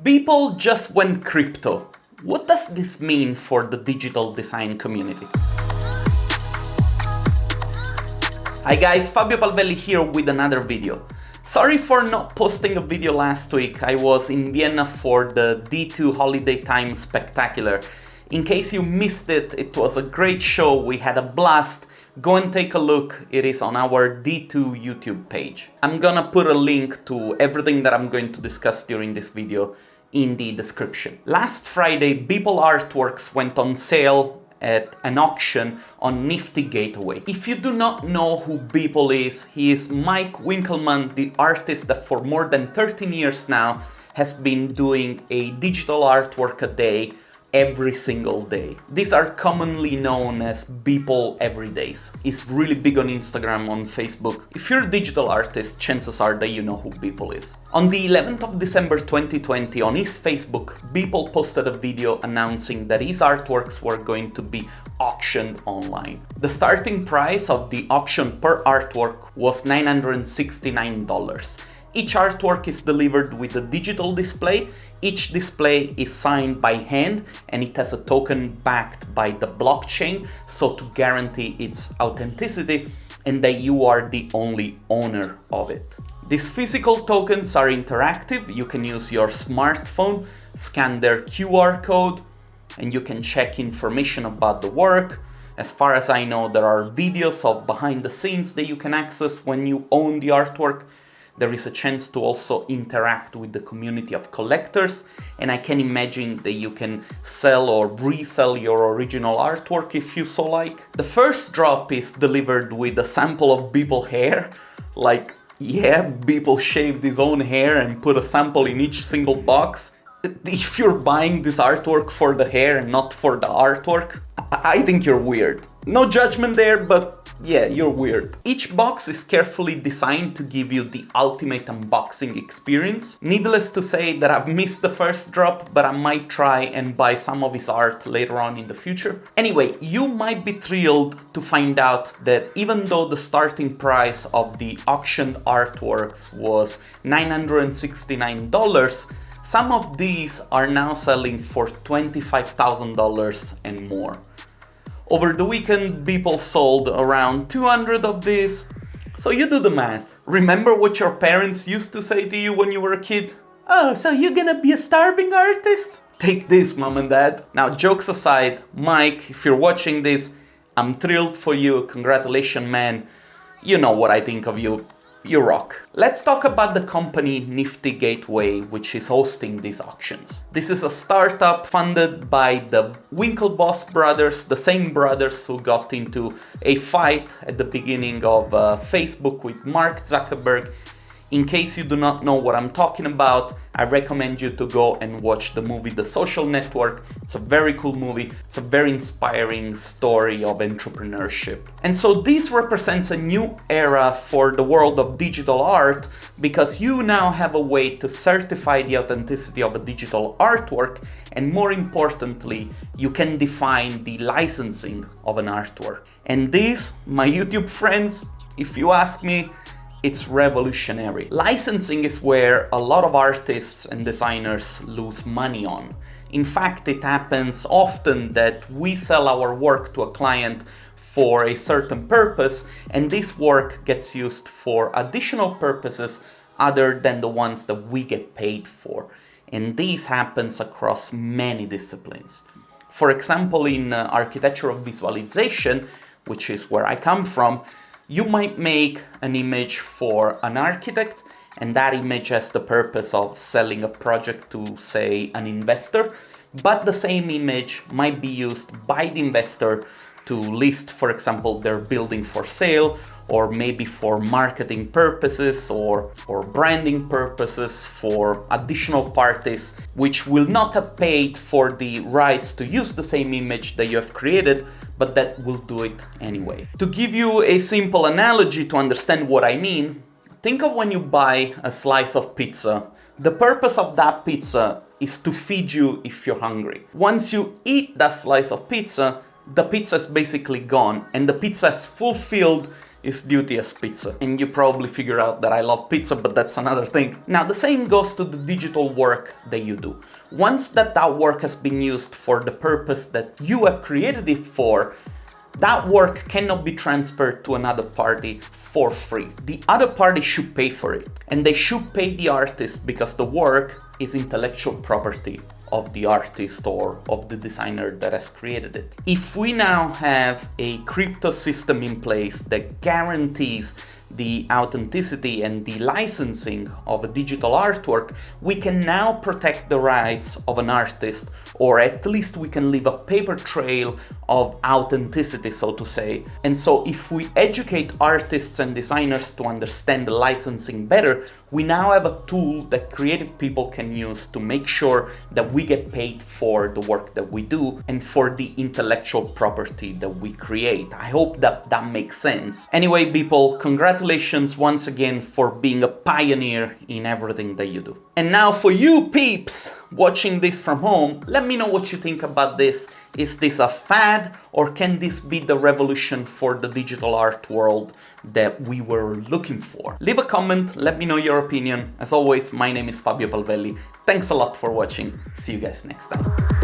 Beeple just went crypto. What does this mean for the digital design community? Hi guys, Fabio Palvelli here with another video. Sorry for not posting a video last week. I was in Vienna for the D2 Holiday Time Spectacular. In case you missed it, it was a great show. We had a blast. Go and take a look. It is on our D2 YouTube page. I'm gonna put a link to everything that I'm going to discuss during this video in the description. Last Friday, Beeple artworks went on sale at an auction on Niftygateway. If you do not know who Beeple is, he is Mike Winkelmann, the artist that for more than 13 years now has been doing a digital artwork a day every single day. These are commonly known as Beeple Everydays. He's really big on Instagram, on Facebook. If you're a digital artist, chances are that you know who Beeple is. On the 11th of December 2020, on his Facebook, Beeple posted a video announcing that his artworks were going to be auctioned online. The starting price of the auction per artwork was $969. Each artwork is delivered with a digital display. Each display is signed by hand and it has a token backed by the blockchain, so to guarantee its authenticity and that you are the only owner of it. These physical tokens are interactive. You can use your smartphone, scan their QR code, and you can check information about the work. As far as I know, there are videos of behind the scenes that you can access when you own the artwork. There is a chance to also interact with the community of collectors, and I can imagine that you can sell or resell your original artwork if you so like. The first drop is delivered with a sample of Beeple hair. Like, yeah, Beeple shaved his own hair and put a sample in each single box. If you're buying this artwork for the hair and not for the artwork, I think you're weird. No judgment there, but yeah, you're weird. Each box is carefully designed to give you the ultimate unboxing experience. Needless to say that I've missed the first drop, but I might try and buy some of his art later on in the future. Anyway, you might be thrilled to find out that even though the starting price of the auctioned artworks was $969, some of these are now selling for $25,000 and more. Over the weekend, Beeple sold around 200 of these. So you do the math. Remember what your parents used to say to you when you were a kid? Oh, so you're gonna be a starving artist? Take this, mom and dad. Now, jokes aside, Mike, if you're watching this, I'm thrilled for you. Congratulations, man. You know what I think of you. You rock. Let's talk about the company Niftygateway, which is hosting these auctions. This is a startup funded by the Winklevoss brothers, the same brothers who got into a fight at the beginning of Facebook with Mark Zuckerberg. In case you do not know what I'm talking about, I recommend you to go and watch the movie The Social Network. It's a very cool movie. It's a very inspiring story of entrepreneurship. And so this represents a new era for the world of digital art because you now have a way to certify the authenticity of a digital artwork, and more importantly, you can define the licensing of an artwork. And this, my YouTube friends, if you ask me, it's revolutionary. Licensing is where a lot of artists and designers lose money on. In fact, it happens often that we sell our work to a client for a certain purpose, and this work gets used for additional purposes other than the ones that we get paid for. And this happens across many disciplines. For example, in architectural visualization, which is where I come from, you might make an image for an architect, and that image has the purpose of selling a project to, say, an investor, but the same image might be used by the investor to list, for example, their building for sale, or maybe for marketing purposes or branding purposes for additional parties which will not have paid for the rights to use the same image that you have created, but that will do it anyway. To give you a simple analogy to understand what I mean, think of when you buy a slice of pizza. The purpose of that pizza is to feed you if you're hungry. Once you eat that slice of pizza, the pizza is basically gone, and the pizza has fulfilled is duty as pizza. And you probably figure out that I love pizza, but that's another thing. Now, the same goes to the digital work that you do. Once that work has been used for the purpose that you have created it for, that work cannot be transferred to another party for free. The other party should pay for it, and they should pay the artist because the work is intellectual property of the artist or of the designer that has created it. If we now have a crypto system in place that guarantees the authenticity and the licensing of a digital artwork, we can now protect the rights of an artist, or at least we can leave a paper trail of authenticity, so to say. And so if we educate artists and designers to understand the licensing better, we now have a tool that creative people can use to make sure that we get paid for the work that we do and for the intellectual property that we create. I hope that that makes sense. Anyway, Beeple, congratulations once again for being a pioneer in everything that you do. And now for you peeps watching this from home, let me know what you think about this. Is this a fad, or can this be the revolution for the digital art world that we were looking for? Leave a comment, let me know your opinion. As always, my name is Fabio Palvelli. Thanks a lot for watching. See you guys next time.